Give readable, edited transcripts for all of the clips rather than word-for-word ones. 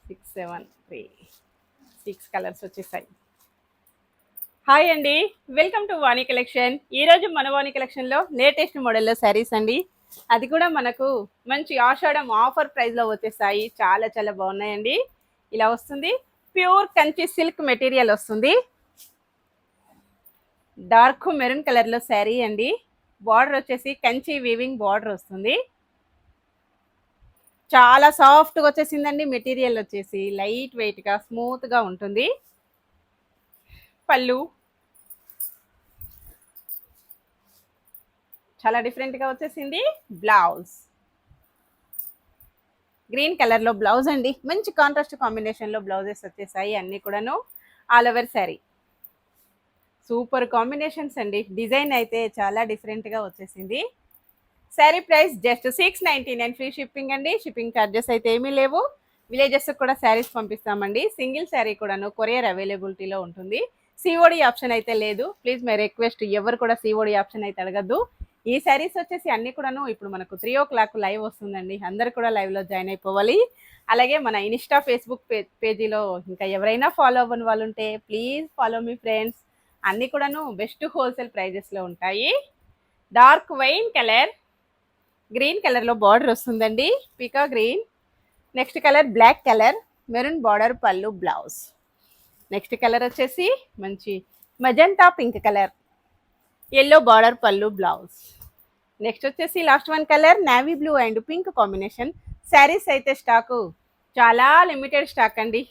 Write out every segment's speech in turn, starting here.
673 6 colours వచ్చేసాయి. Hi అండి, welcome to Vani collection. ఈరోజు మన వాణి కలెక్షన్లో లేటెస్ట్ మోడల్లో శారీస్ అండి. అది కూడా మనకు మంచి ఆషాఢం ఆఫర్ ప్రైస్లో వచ్చేసాయి. చాలా చాలా బాగున్నాయండి. ఇలా వస్తుంది, ప్యూర్ కంచి సిల్క్ మెటీరియల్ వస్తుంది. డార్క్ మెరూన్ కలర్లో శారీ అండి. బార్డర్ వచ్చేసి కంచి వీవింగ్ బార్డర్ వస్తుంది. చాలా సాఫ్ట్గా వచ్చేసిందండి. మెటీరియల్ వచ్చేసి లైట్ వెయిట్గా స్మూత్గా ఉంటుంది. పళ్ళు చాలా డిఫరెంట్గా వచ్చేసింది. బ్లౌజ్ గ్రీన్ కలర్లో బ్లౌజ్ అండి. మంచి కాంట్రాస్ట్ కాంబినేషన్లో బ్లౌజెస్ వచ్చేసాయి. అన్నీ కూడాను all over sari. Super combinations అండి. డిజైన్ అయితే చాలా డిఫరెంట్గా వచ్చేసింది. Sari price just 699, free shipping అండి. షిప్పింగ్ ఛార్జెస్ అయితే ఏమీ లేవు. విలేజెస్ కూడా శారీస్ పంపిస్తామండి. సింగిల్ శారీ కూడాను కొరియర్ అవైలబిలిటీలో ఉంటుంది. సిఓడి ఆప్షన్ అయితే లేదు. ప్లీజ్ మై రిక్వెస్ట్, ఎవరు కూడా సిఓడి ఆప్షన్ అయితే అడగద్దు. ఈ శారీస్ వచ్చేసి అన్నీ కూడాను ఇప్పుడు మనకు 3 o'clock లైవ్ వస్తుందండి. అందరు కూడా లైవ్లో జాయిన్ అయిపోవాలి. అలాగే మన ఇన్స్టా ఫేస్బుక్ పేజీలో ఇంకా ఎవరైనా ఫాలో అవ్వని వాళ్ళు ఉంటే ప్లీజ్ ఫాలో మీ ఫ్రెండ్స్. అన్నీ కూడాను బెస్ట్ హోల్సేల్ ప్రైజెస్లో ఉంటాయి. డార్క్ వైన్ కలర్, గ్రీన్ కలర్లో బార్డర్ వస్తుందండి, పీకా green. Next colour black colour, maroon border, పళ్ళు, బ్లౌజ్. నెక్స్ట్ కలర్ వచ్చేసి మంచి magenta pink colour, yellow border, పళ్ళు, బ్లౌజ్. నెక్స్ట్ వచ్చేసి last one colour navy blue and pink combination. Saris అయితే స్టాకు చాలా లిమిటెడ్ స్టాక్ అండి.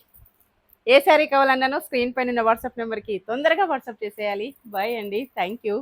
ఏ శారీ కావాలన్నానో స్క్రీన్ పైన ఉన్న వాట్సాప్ నెంబర్కి తొందరగా వాట్సాప్ చేసేయాలి. బాయ్ అండి, థ్యాంక్ యూ.